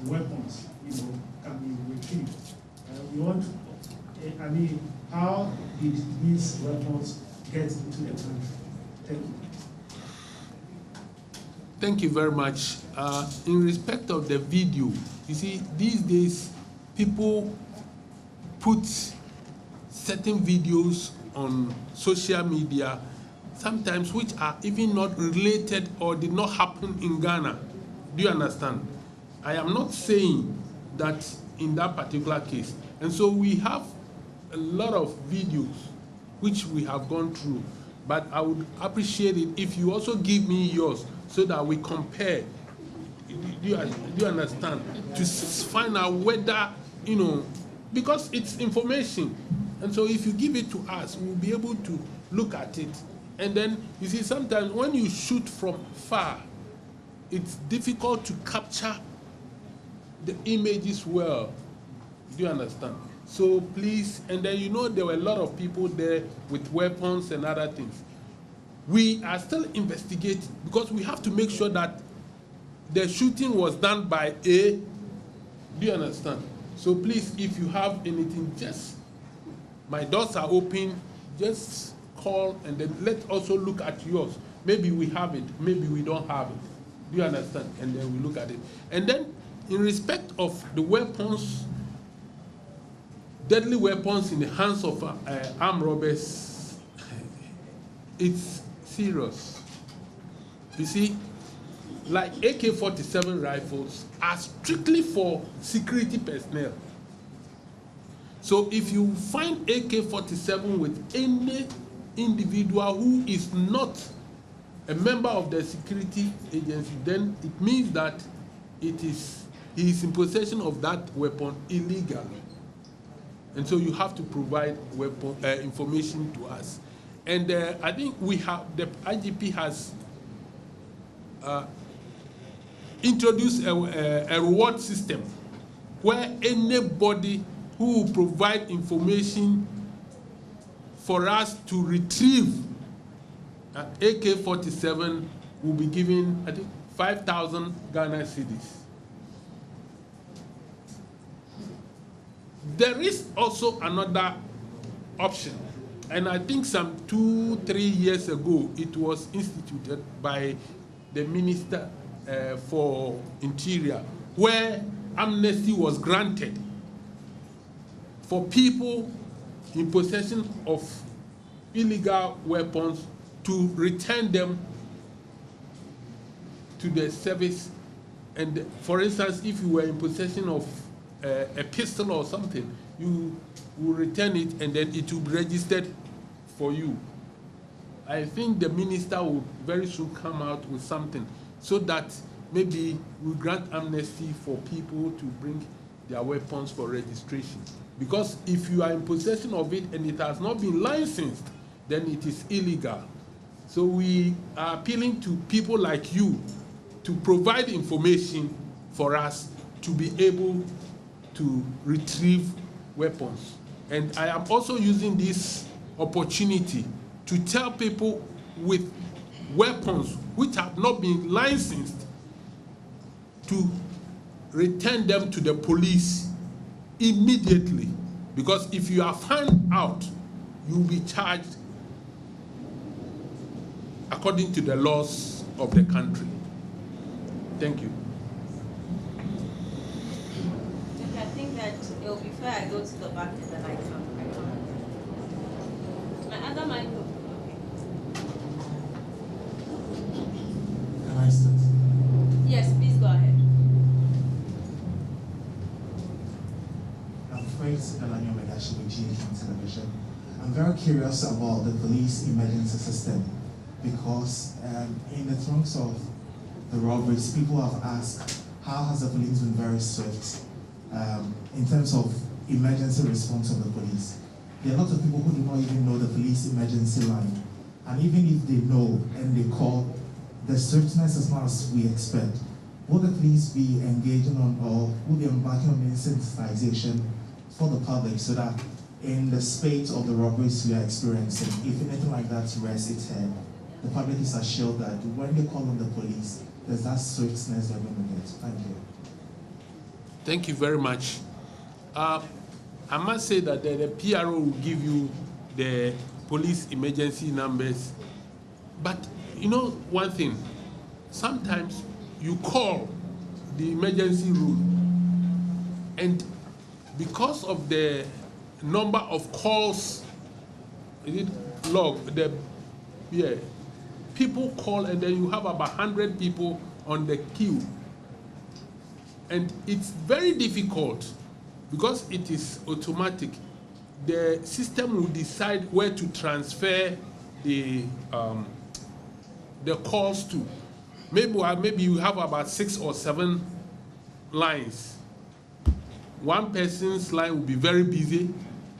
Speaker 8: weapons can be retrieved. We want to, how did these weapons get into the country? Thank you.
Speaker 3: Thank you very much. In respect of the video, you see, these days people put certain videos on social media, sometimes which are even not related or did not happen in Ghana. Do you understand? I am not saying that in that particular case. And so we have a lot of videos which we have gone through, but I would appreciate it if you also give me yours so that we compare. Do you understand? To find out whether, because it's information. And so if you give it to us, we'll be able to look at it. And then, you see, sometimes when you shoot from far, it's difficult to capture the images well. Do you understand? So please, and then there were a lot of people there with weapons and other things. We are still investigating because we have to make sure that the shooting was done by a. Do you understand? So please, if you have anything, my doors are open. Just call and then let's also look at yours. Maybe we have it, maybe we don't have it. Do you understand? And then we look at it. And then, in respect of the weapons, deadly weapons in the hands of armed robbers, it's serious. You see, like AK-47 rifles are strictly for security personnel. So if you find AK-47 with any individual who is not a member of the security agency, then it means that he is in possession of that weapon illegally. And so you have to provide weapon information to us. And I think the IGP has introduced a reward system where anybody who will provide information for us to retrieve AK-47 will be given, I think, 5,000 Ghana cedis. There is also another option, and I think some 2-3 years ago it was instituted by the Minister for Interior, where amnesty was granted for people in possession of illegal weapons to return them to the service. And for instance, if you were in possession of a pistol or something, you will return it and then it will be registered for you. I think the minister will very soon come out with something so that maybe we grant amnesty for people to bring their weapons for registration. Because if you are in possession of it and it has not been licensed, then it is illegal. So we are appealing to people like you to provide information for us to be able to retrieve weapons. And I am also using this opportunity to tell people with weapons which have not been licensed to return them to the police immediately. Because if you are found out, you will be charged according to the laws of the country. Thank you.
Speaker 2: Okay, I think that it will be fair I go to the back and then I come. My other mic.
Speaker 9: Can I start?
Speaker 2: Yes, please go ahead.
Speaker 9: I'm Prince Elanio Megashi with JoyNews Television. I'm very curious about the police emergency system because in the terms of the robberies, people have asked, how has the police been very swift in terms of emergency response of the police? There are a lot of people who do not even know the police emergency line. And even if they know and they call, the swiftness is not as we expect. will the police be engaging on or will be embarking on sensitization for the public so that in the spate of the robberies we are experiencing, if anything like that rears its head, the public is assured that when they call on the police, there's that swiftness they're going to get. Thank you.
Speaker 3: Thank you very much. I must say that the PRO will give you the police emergency numbers. But you know one thing, sometimes you call the emergency room, and because of the number of calls, people call, and then you have about 100 people on the queue. And it's very difficult because it is automatic. The system will decide where to transfer the calls to. Maybe you have about 6 or 7 lines. One person's line will be very busy.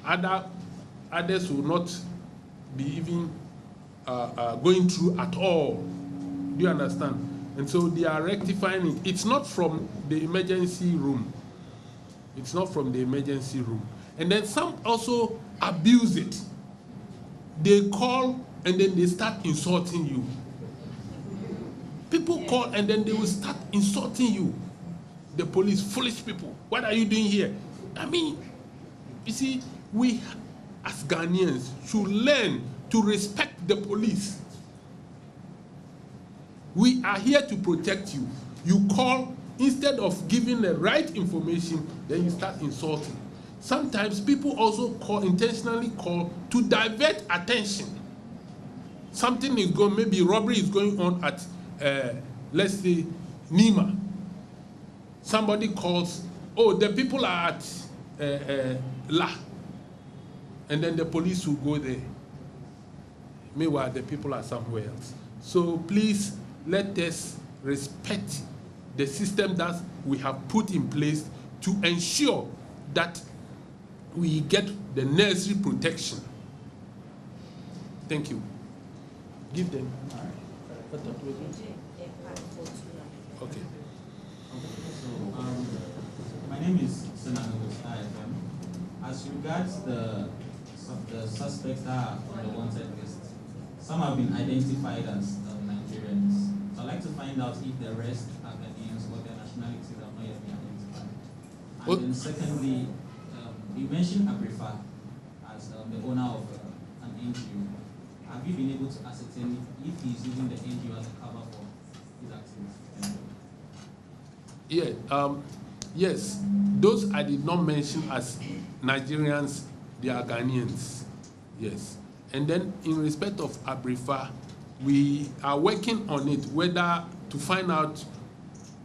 Speaker 3: Others will not be even going through at all. Do you understand? And so they are rectifying it. It's not from the emergency room. It's not from the emergency room. And then some also abuse it. They call and then they start insulting you. People call and then they will start insulting you. The police, foolish people. What are you doing here? I mean, you see, we as Ghanaians should learn to respect the police. We are here to protect you. You call, instead of giving the right information, then you start insulting. Sometimes people also intentionally call to divert attention. Something is going, maybe robbery is going on at, let's say, Nima. Somebody calls, oh, the people are at La. And then the police will go there. Meanwhile, the people are somewhere else. So please, let us respect the system that we have put in place to ensure that we get the necessary protection. Thank you. Give them. Okay.
Speaker 10: So, my name is Senanogos IFM. As regards the suspects that are on the wanted list, some have been identified as Nigerians. So I'd like to find out if the rest are Ghanaians or their nationalities have not yet been identified. And then secondly, you mentioned Abrifa as the owner of an NGO. Have you been able to ascertain if he's using the NGO as a cover for his activities?
Speaker 3: Yeah, yes, those I did not mention as Nigerians, they are Ghanaians, yes. And then in respect of Abrifa, we are working on it, whether to find out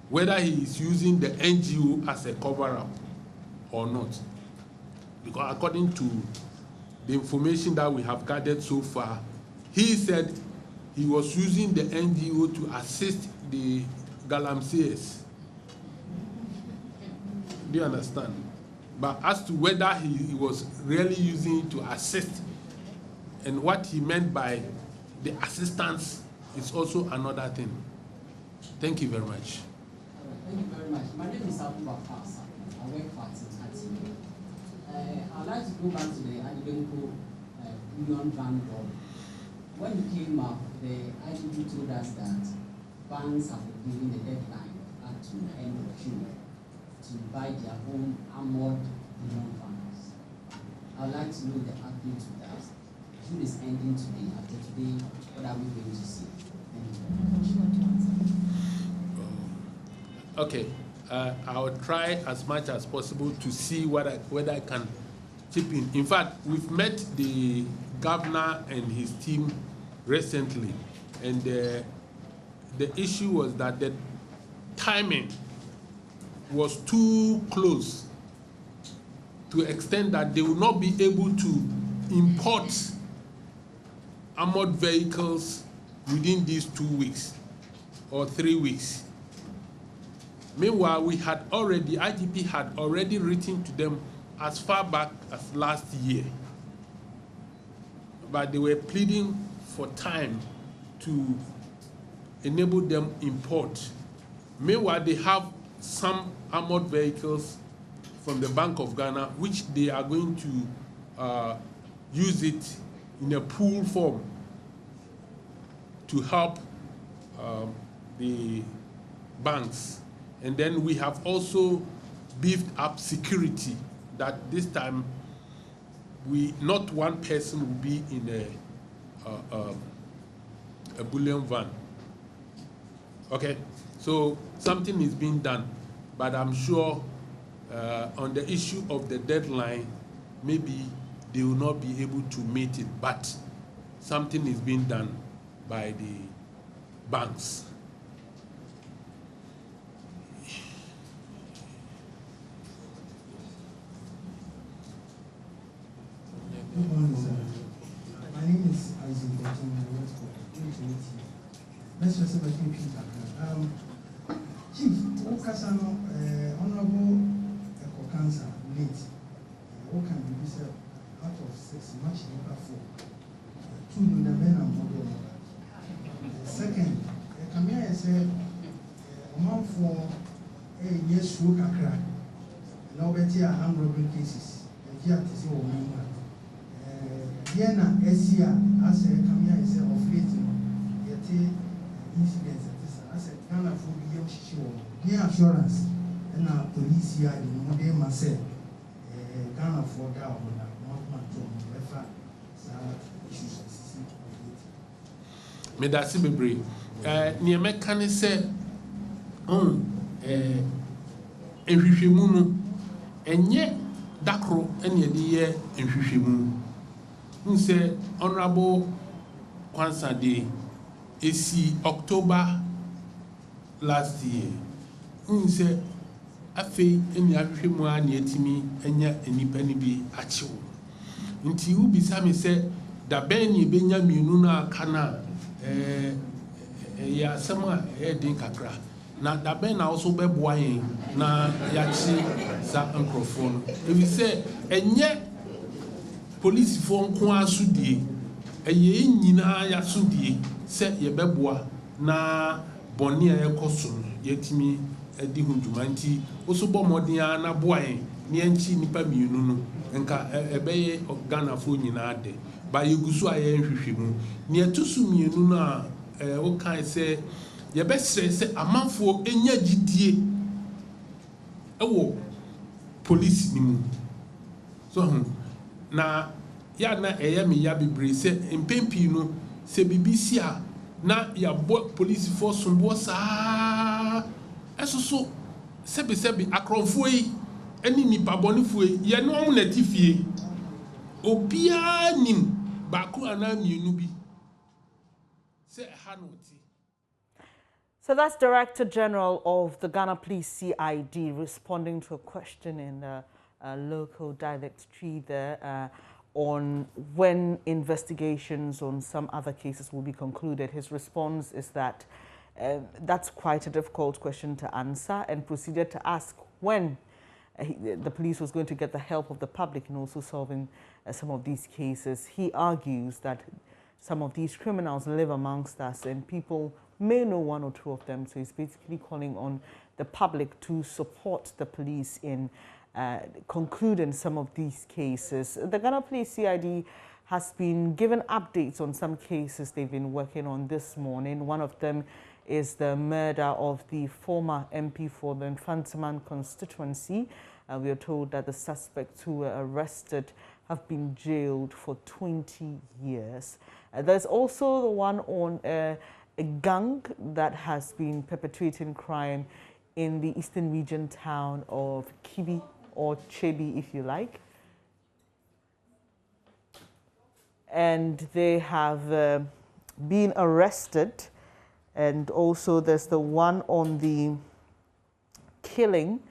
Speaker 3: whether he is using the NGO as a cover-up or not. Because according to the information that we have gathered so far, he said he was using the NGO to assist the Galamsees. Do you understand? But as to whether he was really using it to assist, and what he meant by the assistance is also another thing. Thank you very much.
Speaker 11: Thank you very much. My name is Abu Bakar. I work for Atin. I'd like to go back to the Adibenko Union Van robbery. When it came up, the IGP told us that banks have been given the deadline up to the end of June to buy their own armored union vans. I'd like to know the update to that. June is ending today. After today, what are we going to see? Thank you very much.
Speaker 3: Okay, I will try as much as possible to see whether I can chip in. In fact, we've met the governor and his team recently, and the issue was that the timing was too close to extend that they will not be able to import armored vehicles within these 2 weeks or 3 weeks. Meanwhile, IGP had already written to them as far back as last year, but they were pleading for time to enable them import Meanwhile, they have some armored vehicles from the Bank of Ghana, which they are going to use it in a pool form to help the banks. And then we have also beefed up security, that this time not one person will be in a bullion van. Okay, so something is being done, but I'm sure on the issue of the deadline, maybe they will not be able to meet it, but something is being done by the banks.
Speaker 8: Good morning, sir. My name is Isaac Benton. I work for JoyNews. Let's just have a few people. Chief, Okasano, Honorable Echo Cancer, late. What can you say out of 6 much number 4? 2 new men and model. Second, come here and say, among 4 years, stroke a crack. Now, better armed robbery cases. And here to see what we Diana Esia, as a Camia is of late, yet incidents as a kind of young show, near assurance, and our police here in Monday Marcel, Ghana for down, not to issues.
Speaker 3: Me da si bebre ne me kan se ehwehwemu no enye dakro ene de ye ehwehwemu nse Honorable Kwansa Day esi October last year nse afei eni ahwehwemu a ne etimi enya enipa ni bi achewo nti u bisa me se da ben ni benya mienu na kana ya sama din kakra na da ben na also be boa yen na ya chi sa microphone no ebi se enye police for nko asudie eye nyina ya sudie se ye beboa na boni a yekoso yetimi edi hunduma nti oso bo modin a na boa yen ne enchi nipa mienu no nka ebeye Ghana fo nyina de ba yegusu a ye nhwehwemu ne etusu mienu na o kan se ye be sere se amanfo enya gidie ewo police ni mu so na ya na me ya bebre se empempi no se BBC a na ya bo police force mbo sa esoso sebi akronfo yi eni nipa bonifo yi ye no na tifie obia nim baako ana mienu bi se ha no ti.
Speaker 1: So that's Director General of the Ghana Police CID responding to a question in the local dialect tree there on when investigations on some other cases will be concluded. His response is that that's quite a difficult question to answer, and proceeded to ask when the police was going to get the help of the public in also solving some of these cases. He argues that some of these criminals live amongst us and people may know 1 or 2 of them. So he's basically calling on the public to support the police in concluding some of these cases. The Ghana Police CID has been given updates on some cases they've been working on this morning. One of them is the murder of the former MP for the Infantiman constituency. We are told that the suspects who were arrested have been jailed for 20 years. There's also the one on a gang that has been perpetrating crime in the eastern region town of Kibi, or Chebi if you like. And they have been arrested. And also there's the one on the killing,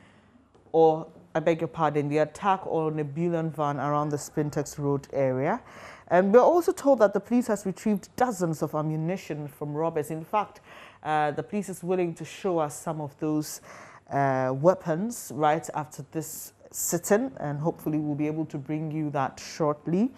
Speaker 1: or I beg your pardon, the attack on a bullion van around the Spintex Road area. And we're also told that the police has retrieved dozens of ammunition from robbers. In fact, the police is willing to show us some of those weapons right after this sit-in, and hopefully we'll be able to bring you that shortly.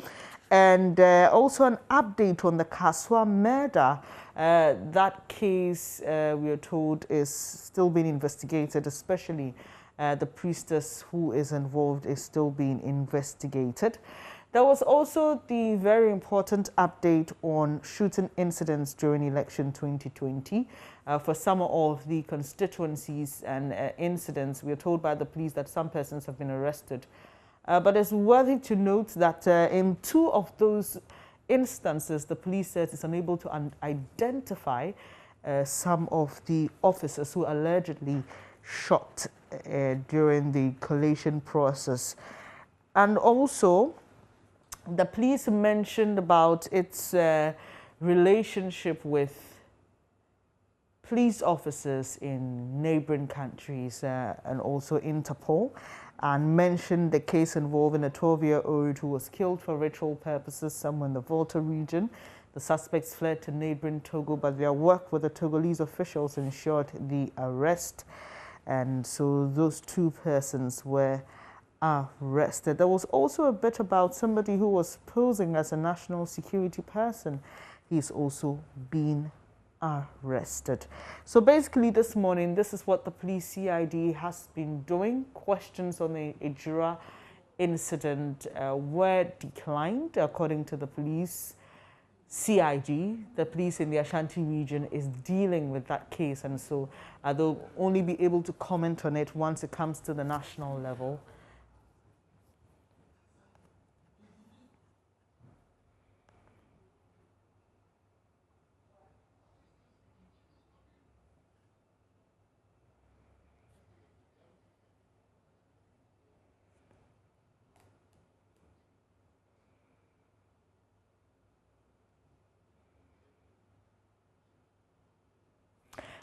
Speaker 1: And also an update on the Kaswa murder. That case, we are told, is still being investigated, especially the priestess who is involved is still being investigated. There was also the very important update on shooting incidents during election 2020. For some of the constituencies and incidents, we are told by the police that some persons have been arrested. But it's worthy to note that in 2 of those instances, the police says it's unable to identify some of the officers who allegedly shot during the collation process. And also, the police mentioned about its relationship with police officers in neighboring countries and also Interpol, and mentioned the case involving a 12-year-old who was killed for ritual purposes somewhere in the Volta region. The suspects fled to neighboring Togo, but their work with the Togolese officials ensured the arrest. And so those 2 persons were arrested. There was also a bit about somebody who was posing as a national security person. He's also been arrested. So basically this morning, this is what the police CID has been doing. Questions on the Ejura incident were declined according to the police CID. The police in the Ashanti region is dealing with that case, and so they'll only be able to comment on it once it comes to the national level.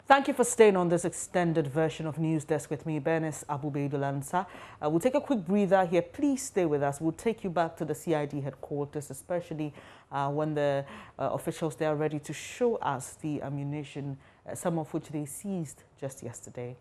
Speaker 1: Thank you for staying on this extended version of News Desk with me, Bernice Abubeidulansa. We'll take a quick breather here. Please stay with us. We'll take you back to the CID headquarters, especially when the officials there are ready to show us the ammunition, some of which they seized just yesterday.